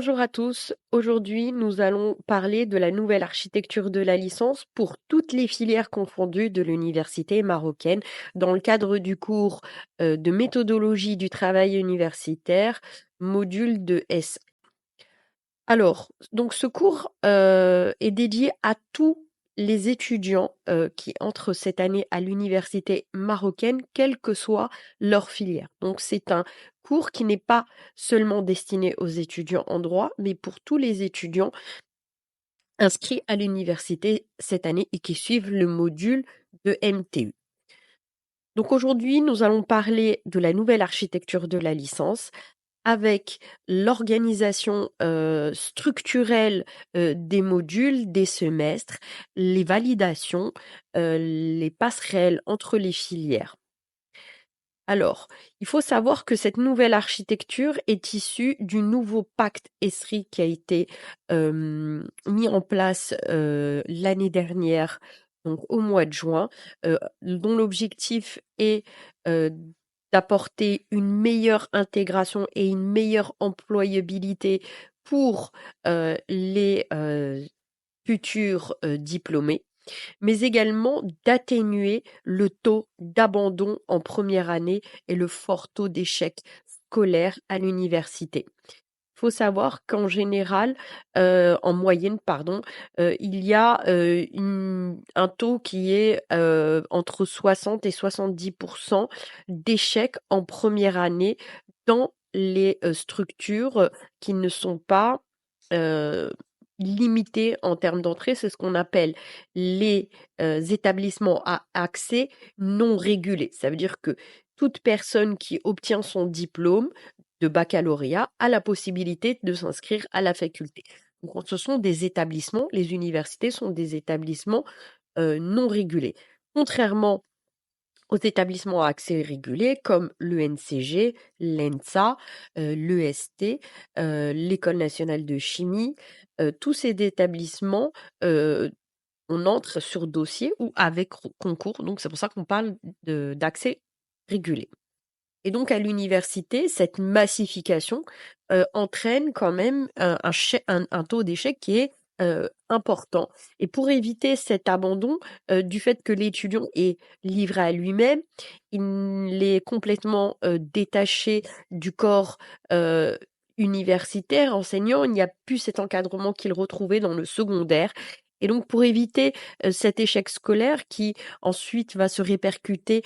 Bonjour à tous. Aujourd'hui, nous allons parler de la nouvelle architecture de la licence pour toutes les filières confondues de l'université marocaine dans le cadre du cours de méthodologie du travail universitaire, module de S. Alors, donc ce cours est dédié à tous les étudiants qui entrent cette année à l'université marocaine, quelle que soit leur filière. Donc, c'est un cours qui n'est pas seulement destiné aux étudiants en droit, mais pour tous les étudiants inscrits à l'université cette année et qui suivent le module de MTU. Donc aujourd'hui, nous allons parler de la nouvelle architecture de la licence avec l'organisation, structurelle, des modules, des semestres, les validations, les passerelles entre les filières. Alors, il faut savoir que cette nouvelle architecture est issue du nouveau pacte ESRI qui a été, mis en place, l'année dernière, donc au mois de juin, dont l'objectif est, heu, d'apporter une meilleure intégration et une meilleure employabilité pour, les, futurs, diplômés, mais également d'atténuer le taux d'abandon en première année et le fort taux d'échec scolaire à l'université. Il faut savoir qu'en général, en moyenne pardon, il y a, un taux qui est, entre 60 et 70 d'échecs en première année dans les, structures qui ne sont pas, heu, limitées en termes d'entrée. C'est ce qu'on appelle les, établissements à accès non régulé. Ça veut dire que toute personne qui obtient son diplôme de baccalauréat a la possibilité de s'inscrire à la faculté. Donc ce sont des établissements, les universités sont des établissements, non régulés. Contrairement aux établissements à accès régulé comme l'ENCG, l'ENSA, l'EST, l'École nationale de chimie, tous ces établissements, on entre sur dossier ou avec concours, donc c'est pour ça qu'on parle d'accès régulé. Et donc à l'université, cette massification, entraîne quand même, un taux d'échec qui est, important et pour éviter cet abandon, du fait que l'étudiant est livré à lui-même, il est complètement, détaché du corps, heu, universitaire, enseignant, il n'y a plus cet encadrement qu'il retrouvait dans le secondaire et donc pour éviter, cet échec scolaire qui ensuite va se répercuter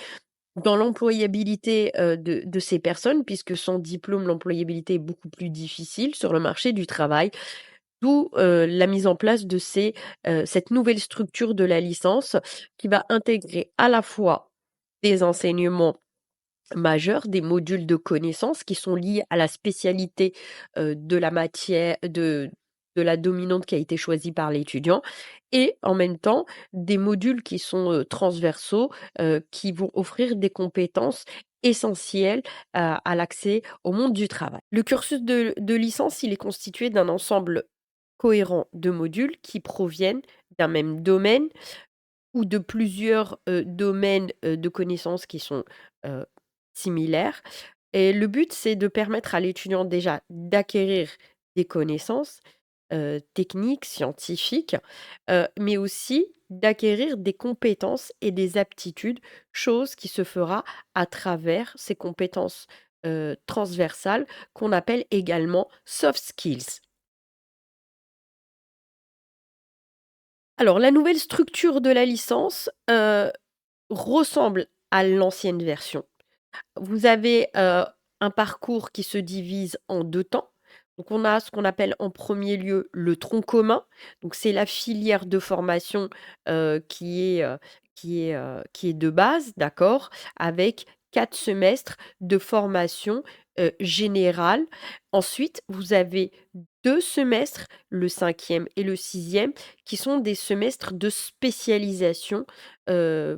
dans l'employabilité, de ces personnes, puisque sans diplôme, l'employabilité est beaucoup plus difficile sur le marché du travail. D'où, la mise en place de cette nouvelle structure de la licence qui va intégrer à la fois des enseignements majeurs, des modules de connaissances qui sont liés à la spécialité, de la matière de la dominante qui a été choisie par l'étudiant et en même temps des modules qui sont, transversaux, qui vont offrir des compétences essentielles à l'accès au monde du travail. Le cursus de licence, il est constitué d'un ensemble cohérent de modules qui proviennent d'un même domaine ou de plusieurs, domaines, de connaissances qui sont, heu, similaires et le but, c'est de permettre à l'étudiant déjà d'acquérir des connaissances, techniques, scientifiques, mais aussi d'acquérir des compétences et des aptitudes, chose qui se fera à travers ces compétences, transversales qu'on appelle également soft skills. Alors la nouvelle structure de la licence, ressemble à l'ancienne version. Vous avez, un parcours qui se divise en 2 temps. Donc on a ce qu'on appelle en premier lieu le tronc commun. Donc c'est la filière de formation, qui est de base, d'accord? Avec 4 semestres de formation, générale. Ensuite, vous avez 2 semestres, le cinquième et le sixième, qui sont des semestres de spécialisation,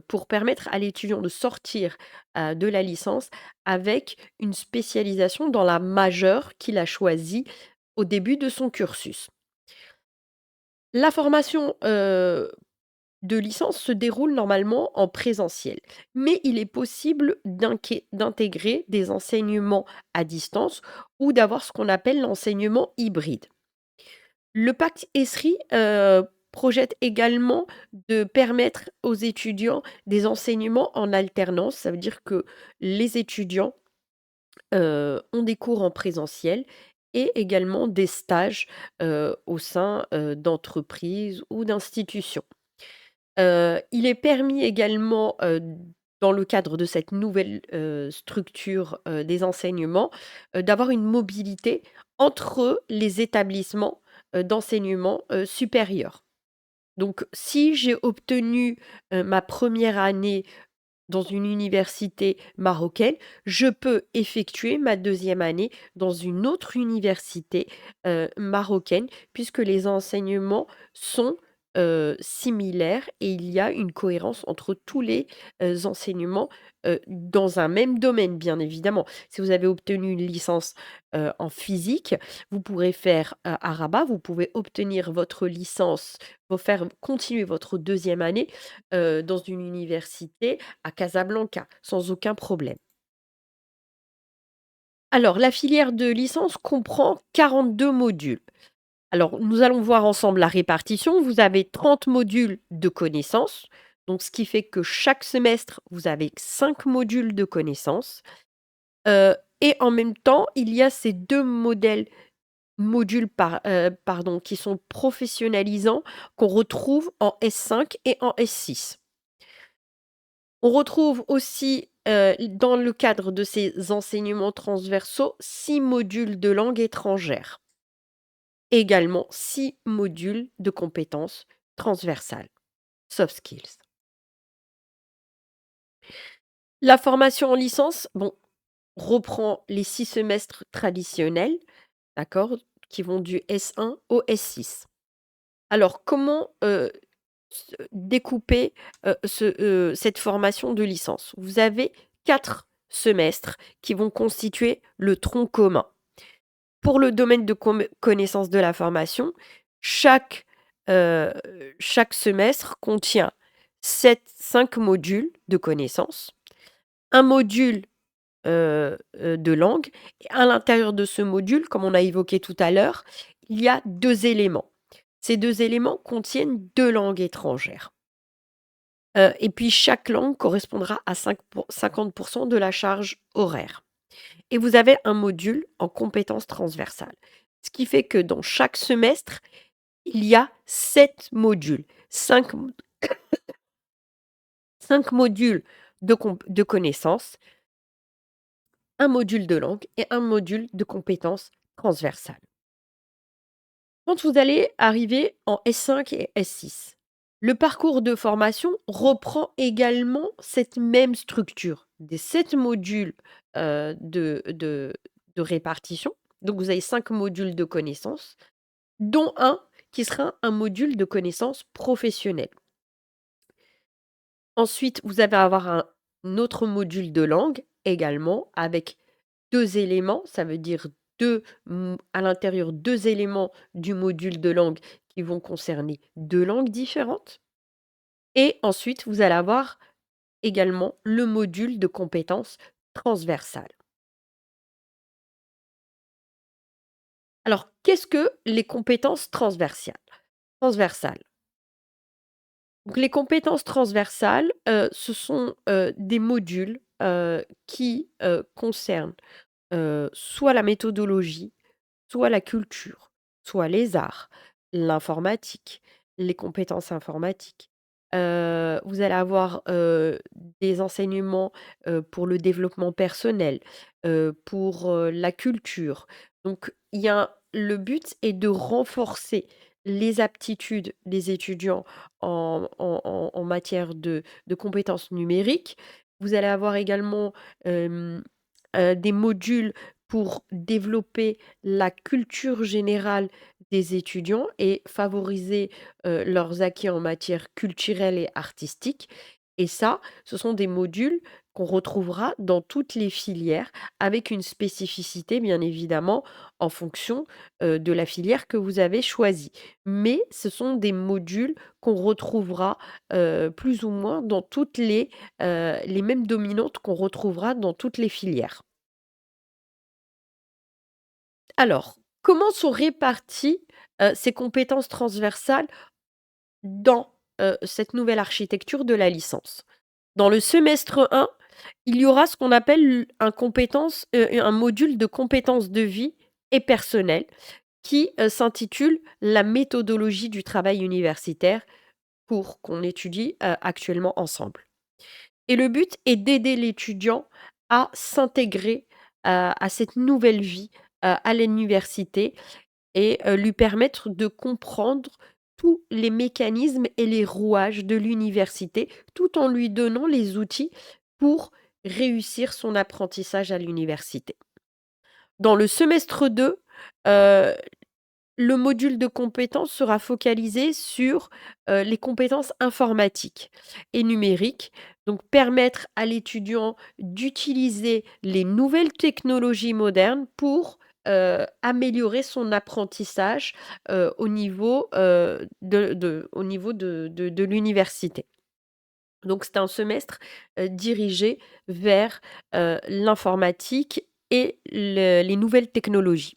pour permettre à l'étudiant de sortir, de la licence avec une spécialisation dans la majeure qu'il a choisie au début de son cursus. La formation, de licence se déroule normalement en présentiel, mais il est possible d'intégrer des enseignements à distance ou d'avoir ce qu'on appelle l'enseignement hybride. Le pacte ESSERI projette également de permettre aux étudiants des enseignements en alternance. Ça veut dire que les étudiants ont des cours en présentiel et également des stages au sein d'entreprises ou d'institutions. Il est permis également, dans le cadre de cette nouvelle structure des enseignements, d'avoir une mobilité entre les établissements d'enseignement supérieur. Donc si j'ai obtenu ma première année dans une université marocaine, je peux effectuer ma deuxième année dans une autre université marocaine, puisque les enseignements sont similaires et il y a une cohérence entre tous les enseignements dans un même domaine, bien évidemment. Si vous avez obtenu une licence en physique, vous pourrez faire à Rabat, vous pouvez obtenir votre licence, pour faire continuer votre deuxième année dans une université à Casablanca, sans aucun problème. Alors, la filière de licence comprend 42 modules. Alors, nous allons voir ensemble la répartition. Vous avez 30 modules de connaissances, donc ce qui fait que chaque semestre, vous avez 5 modules de connaissances. Et en même temps, il y a ces 2 modules pardon, qui sont professionnalisants, qu'on retrouve en S5 et en S6. On retrouve aussi, dans le cadre de ces enseignements transversaux, 6 modules de langue étrangère. Également 6 modules de compétences transversales, soft skills. La formation en licence, bon, reprend les 6 semestres traditionnels, d'accord? Qui vont du S1 au S6. Alors comment, découper, cette formation de licence? Vous avez 4 semestres qui vont constituer le tronc commun. Pour le domaine de connaissance de la formation, chaque, heu, chaque semestre contient 5 modules de connaissances, un module, de langue et à l'intérieur de ce module, comme on a évoqué tout à l'heure, il y a 2 éléments. Ces 2 éléments contiennent 2 langues étrangères. Et puis chaque langue correspondra à 50 de la charge horaire. Et vous avez un module en compétences transversales. Ce qui fait que dans chaque semestre, il y a 7 modules, 5 modules de connaissances, un module de langue et un module de compétences transversales. Quand vous allez arriver en S5 et S6, le parcours de formation reprend également cette même structure des 7 modules de répartition. Donc, vous avez 5 modules de connaissances, dont un qui sera un module de connaissances professionnelles. Ensuite, vous allez avoir un autre module de langue également avec 2 éléments, ça veut dire 2 à l'intérieur 2 éléments du module de langue qui vont concerner 2 langues différentes et ensuite vous allez avoir également le module de compétences transversales. Alors, qu'est-ce que les compétences transversales? Donc les compétences transversales, ce sont, des modules, qui, concernent, soit la méthodologie, soit la culture, soit les arts, l'informatique, les compétences informatiques. Vous allez avoir, des enseignements, pour le développement personnel, pour, la culture. Donc le but est de renforcer les aptitudes des étudiants en matière de compétences numériques. Vous allez avoir également, des modules pour développer la culture générale des étudiants et favoriser, leurs acquis en matière culturelle et artistique et ça, ce sont des modules qu'on retrouvera dans toutes les filières avec une spécificité bien évidemment en fonction, de la filière que vous avez choisie. Mais ce sont des modules qu'on retrouvera, plus ou moins dans toutes les mêmes dominantes qu'on retrouvera dans toutes les filières. Alors, comment sont réparties, ces compétences transversales dans, cette nouvelle architecture de la licence? Dans le semestre 1, il y aura ce qu'on appelle un module de compétences de vie et personnelles qui, s'intitule «La méthodologie du travail universitaire», pour qu'on étudie, actuellement ensemble. Et le but est d'aider l'étudiant à s'intégrer, à cette nouvelle vie, à l'université et lui permettre de comprendre tous les mécanismes et les rouages de l'université, tout en lui donnant les outils pour réussir son apprentissage à l'université. Dans le semestre 2, heu, le module de compétences sera focalisé sur, les compétences informatiques et numériques, donc permettre à l'étudiant d'utiliser les nouvelles technologies modernes pour, améliorer son apprentissage, au niveau de l'université. Donc c'est un semestre, dirigé vers, l'informatique et les nouvelles technologies.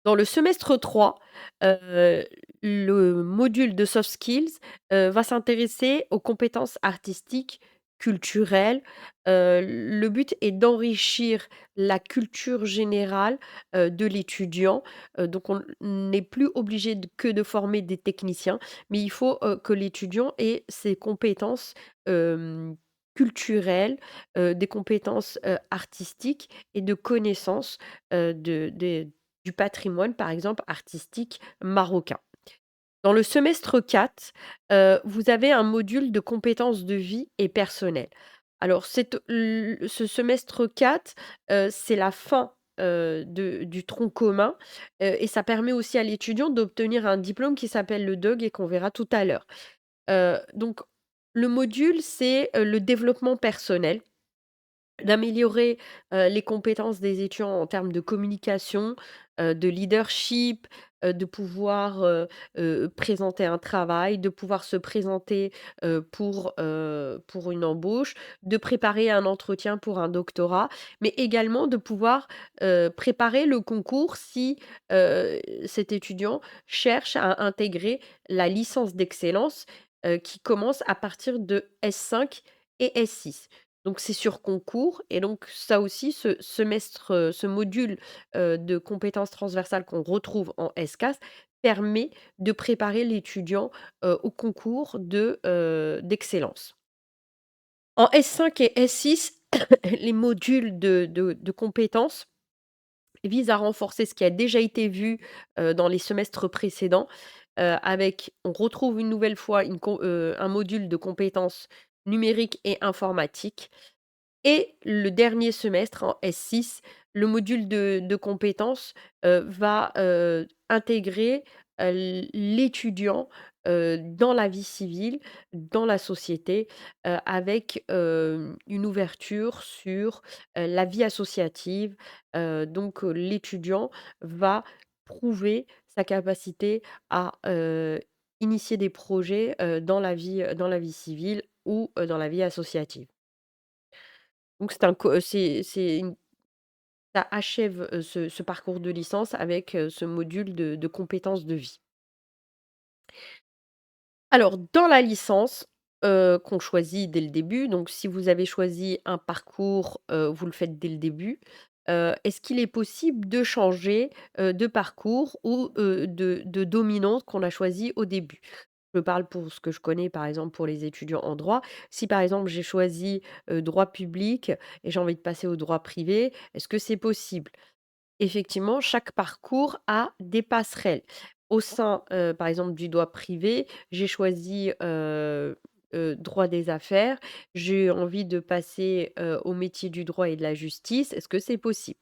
Dans le semestre 3, heu, le module de soft skills, va s'intéresser aux compétences artistiques, culturelles. Le but est d'enrichir la culture générale, de l'étudiant. Donc on n'est plus obligé que de former des techniciens, mais il faut, que l'étudiant ait ces compétences, culturelles, des compétences, artistiques et de connaissances, du patrimoine, par exemple, artistique marocain. Dans le semestre 4, vous avez un module de compétences de vie et personnelles. Alors ce semestre 4, c'est la fin, du tronc commun, et ça permet aussi à l'étudiant d'obtenir un diplôme qui s'appelle le DOG et qu'on verra tout à l'heure. Donc le module, c'est, le développement personnel. D'améliorer, les compétences des étudiants en termes de communication, de leadership, de pouvoir, présenter un travail, de pouvoir se présenter, pour une embauche, de préparer un entretien pour un doctorat, mais également de pouvoir, préparer le concours si, cet étudiant cherche à intégrer la licence d'excellence, qui commence à partir de S5 et S6. Donc c'est sur concours et donc ça aussi, ce module, de compétences transversales qu'on retrouve en SCAS permet de préparer l'étudiant, au concours d'excellence. En S5 et S6, les modules de compétences visent à renforcer ce qui a déjà été vu, dans les semestres précédents, avec on retrouve une nouvelle fois un module de compétences numériques et informatiques. Et le dernier semestre, en S6, le module de compétences, va, intégrer, l'étudiant, dans la vie civile, dans la société, avec, une ouverture sur, la vie associative. Donc, l'étudiant va prouver sa capacité à, initier des projets, dans la vie civile ou, dans la vie associative. Donc c'est un co c'est une ça achève, ce parcours de licence avec, ce module de compétences de vie. Alors dans la licence, qu'on choisit dès le début, donc si vous avez choisi un parcours, vous le faites dès le début, est-ce qu'il est possible de changer, de parcours ou, de dominante qu'on a choisi au début? Je parle pour ce que je connais, par exemple, pour les étudiants en droit. Si, par exemple, j'ai choisi, droit public et j'ai envie de passer au droit privé, est-ce que c'est possible? Effectivement, chaque parcours a des passerelles. Au sein, par exemple, du droit privé, j'ai choisi, droit des affaires. J'ai envie de passer, au métier du droit et de la justice. Est-ce que c'est possible?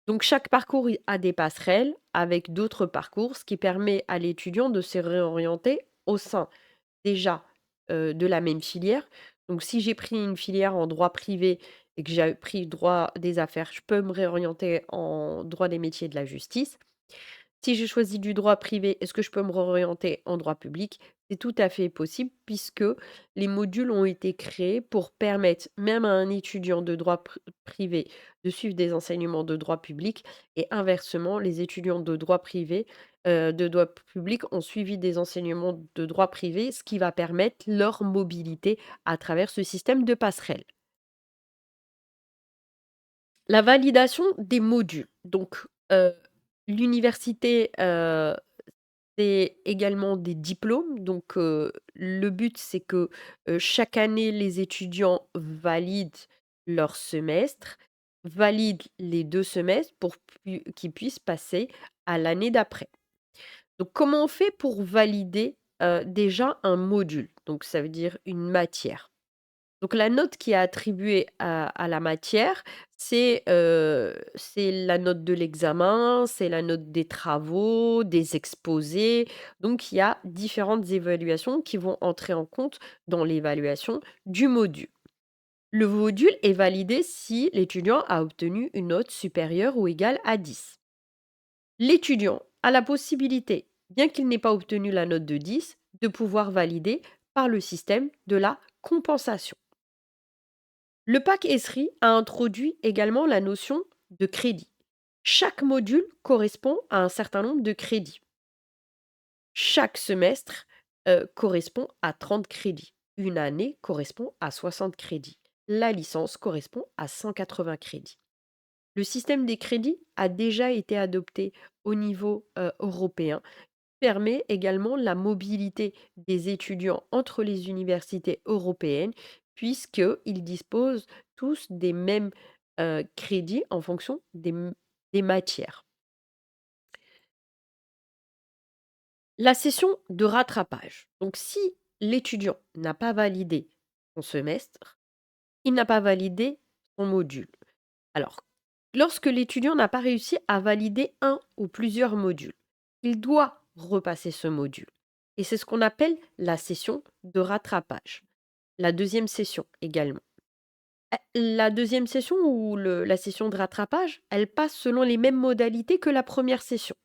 Donc chaque parcours a des passerelles avec d'autres parcours, ce qui permet à l'étudiant de se réorienter au sein déjà, de la même filière, Donc si j'ai pris une filière en droit privé et que j'ai pris droit des affaires, je peux me réorienter en droit des métiers et de la justice. Si j'ai choisi du droit privé, est-ce que je peux me réorienter en droit public? C'est tout à fait possible puisque les modules ont été créés pour permettre même à un étudiant de droit privé de suivre des enseignements de droit public et inversement, les étudiants de droit privé, de droit public ont suivi des enseignements de droit privé, ce qui va permettre leur mobilité à travers ce système de passerelle. La validation des modules. Donc, l'université, c'est également des diplômes. Donc, le but, c'est que, chaque année, les étudiants valident leur semestre, valident les 2 semestres pour qu'ils puissent passer à l'année d'après. Donc, comment on fait pour valider, déjà un module? Donc ça veut dire une matière. Donc la note qui est attribuée à la matière, c'est la note de l'examen, c'est la note des travaux, des exposés. Donc il y a différentes évaluations qui vont entrer en compte dans l'évaluation du module. Le module est validé si l'étudiant a obtenu une note supérieure ou égale à 10. L'étudiant a la possibilité, bien qu'il n'ait pas obtenu la note de 10, de pouvoir valider par le système de la compensation. Le pack ESRI a introduit également la notion de crédit. Chaque module correspond à un certain nombre de crédits. Chaque semestre correspond à 30 crédits. Une année correspond à 60 crédits. La licence correspond à 180 crédits. Le système des crédits a déjà été adopté au niveau européen, permet également la mobilité des étudiants entre les universités européennes, puisqu'ils disposent tous des mêmes crédits en fonction des matières. La session de rattrapage. Donc, si l'étudiant n'a pas validé son semestre, il n'a pas validé son module. Alors, lorsque l'étudiant n'a pas réussi à valider un ou plusieurs modules, il doit repasser ce module. Et c'est ce qu'on appelle la session de rattrapage. La deuxième session également. La deuxième session ou la session de rattrapage, elle passe selon les mêmes modalités que la première session.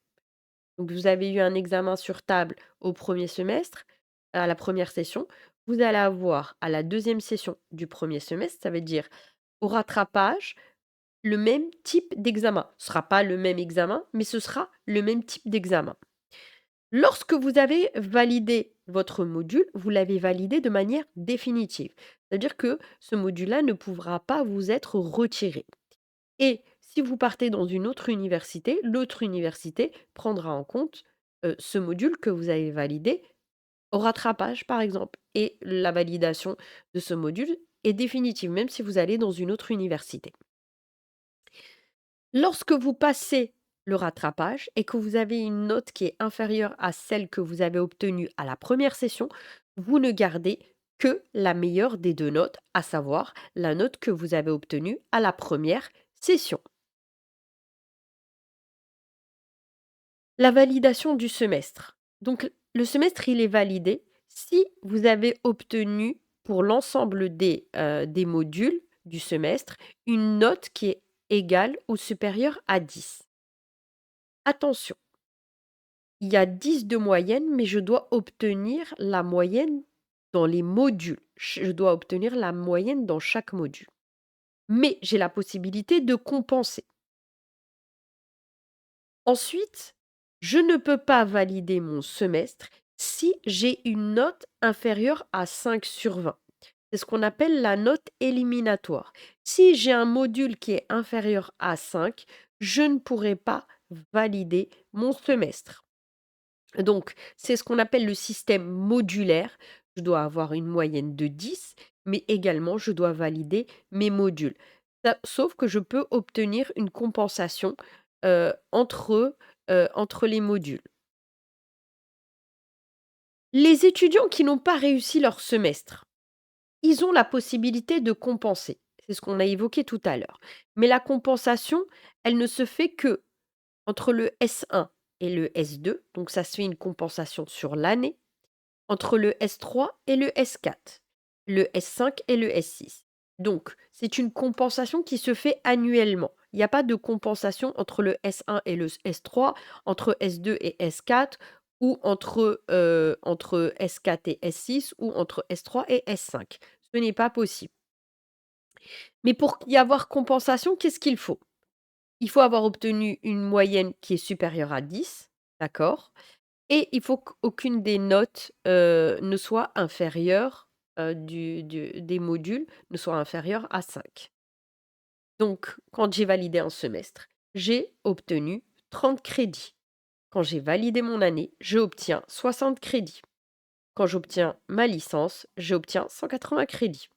Donc vous avez eu un examen sur table au premier semestre, à la première session. Vous allez avoir à la deuxième session du premier semestre, ça veut dire au rattrapage, le même type d'examen. Ce sera pas le même examen, mais ce sera le même type d'examen. Lorsque vous avez validé votre module, vous l'avez validé de manière définitive. C'est-à-dire que ce module-là ne pourra pas vous être retiré. Et si vous partez dans une autre université, l'autre université prendra en compte ce module que vous avez validé au rattrapage, par exemple. Et la validation de ce module est définitive, même si vous allez dans une autre université. Lorsque vous passez le rattrapage et que vous avez une note qui est inférieure à celle que vous avez obtenue à la première session, vous ne gardez que la meilleure des 2 notes, à savoir la note que vous avez obtenue à la première session. La validation du semestre. Donc le semestre, il est validé si vous avez obtenu pour l'ensemble des modules du semestre une note qui est égale ou supérieure à 10. Attention, il y a 10 de moyenne, mais je dois obtenir la moyenne dans les modules. Je dois obtenir la moyenne dans chaque module. Mais j'ai la possibilité de compenser. Ensuite, je ne peux pas valider mon semestre si j'ai une note inférieure à 5 sur 20. C'est ce qu'on appelle la note éliminatoire. Si j'ai un module qui est inférieur à 5, je ne pourrai pas valider mon semestre. Donc, c'est ce qu'on appelle le système modulaire. Je dois avoir une moyenne de 10, mais également je dois valider mes modules. Sauf que je peux obtenir une compensation entre les modules. Les étudiants qui n'ont pas réussi leur semestre, ils ont la possibilité de compenser. C'est ce qu'on a évoqué tout à l'heure. Mais la compensation, elle ne se fait que entre le S1 et le S2. Donc ça se fait une compensation sur l'année. Entre le S3 et le S4. le S5 et le S6. Donc, c'est une compensation qui se fait annuellement. Il n'y a pas de compensation entre le S1 et le S3, entre S2 et S4, ou entre S4 et S6, ou entre S3 et S5. Ce n'est pas possible. Mais pour y avoir compensation, qu'est-ce qu'il faut? Il faut avoir obtenu une moyenne qui est supérieure à 10, d'accord? Et il faut qu'aucune des notes, ne soit inférieure, des modules ne soit inférieure à 5. Donc quand j'ai validé un semestre, j'ai obtenu 30 crédits. Quand j'ai validé mon année, j'obtiens 60 crédits. Quand j'obtiens ma licence, j'obtiens 180 crédits.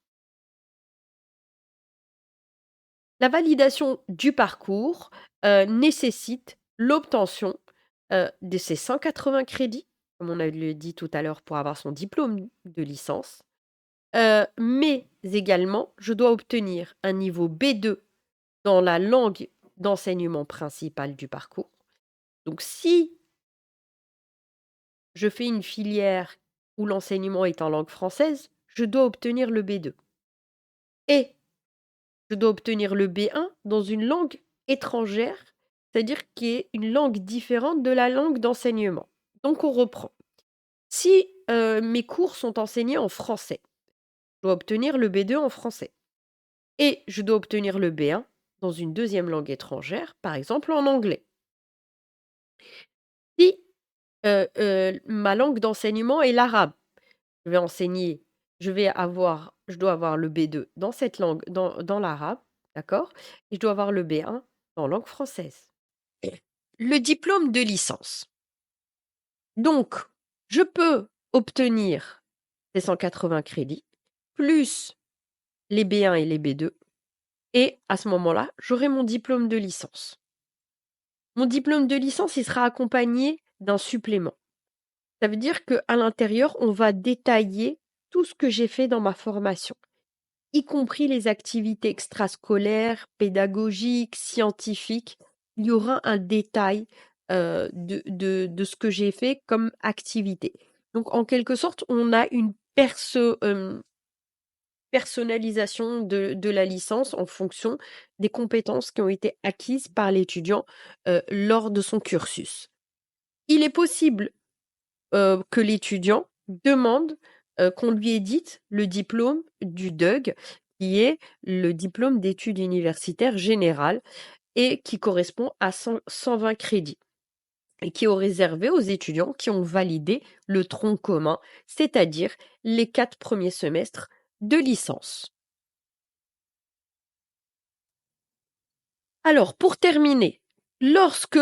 La validation du parcours, nécessite l'obtention, de ces 180 crédits, comme on a le dit tout à l'heure pour avoir son diplôme de licence, mais également je dois obtenir un niveau B2 dans la langue d'enseignement principale du parcours. Donc si je fais une filière où l'enseignement est en langue française, je dois obtenir le B2 et je dois obtenir le B1 dans une langue étrangère, c'est-à-dire qui est une langue différente de la langue d'enseignement. Donc on reprend. Si, mes cours sont enseignés en français, je dois obtenir le B2 en français et je dois obtenir le B1 dans une deuxième langue étrangère, par exemple en anglais. Si, ma langue d'enseignement est l'arabe, je vais enseigner je dois avoir le B2 dans cette langue, dans l'arabe, d'accord? Et je dois avoir le B1 en langue française. Le diplôme de licence. Donc, je peux obtenir ces 180 crédits, plus les B1 et les B2, et à ce moment-là, j'aurai mon diplôme de licence. Mon diplôme de licence, il sera accompagné d'un supplément. Ça veut dire qu'à l'intérieur, on va détailler tout ce que j'ai fait dans ma formation, y compris les activités extrascolaires, pédagogiques, scientifiques. Il y aura un détail de ce que j'ai fait comme activité. Donc, en quelque sorte, on a une personnalisation de la licence en fonction des compétences qui ont été acquises par l'étudiant lors de son cursus. Il est possible que l'étudiant demande qu'on lui édite le diplôme du DUG, qui est le diplôme d'études universitaires générales et qui correspond à 120 crédits et qui est réservé aux étudiants qui ont validé le tronc commun, c'est-à-dire les 4 premiers semestres de licence. Alors, pour terminer, lorsque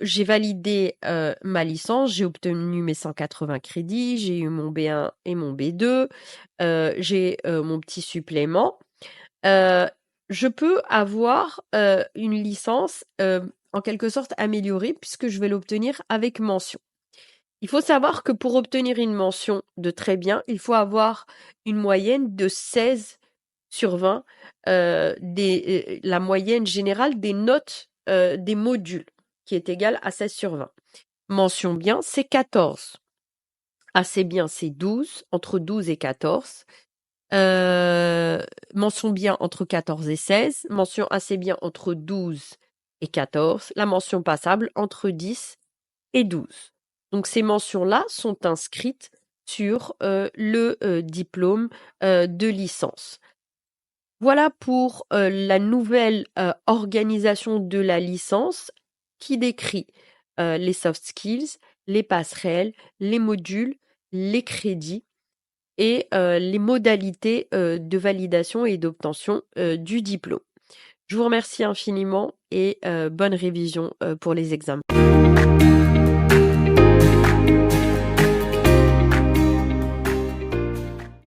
j'ai validé ma licence, j'ai obtenu mes 180 crédits, j'ai eu mon B1 et mon B2, j'ai mon petit supplément, je peux avoir une licence en quelque sorte améliorée puisque je vais l'obtenir avec mention. Il faut savoir que pour obtenir une mention de très bien, il faut avoir une moyenne de 16 sur 20, la moyenne générale des notes des modules, qui est égale à 16 sur 20. Mention bien, c'est 14. Assez bien, c'est 12, entre 12 et 14. Mention bien entre 14 et 16. Mention assez bien entre 12 et 14. La mention passable entre 10 et 12. Donc ces mentions-là sont inscrites sur le diplôme de licence. Voilà pour la nouvelle organisation de la licence qui décrit les soft skills, les passerelles, les modules, les crédits et les modalités de validation et d'obtention du diplôme. Je vous remercie infiniment et bonne révision pour les examens.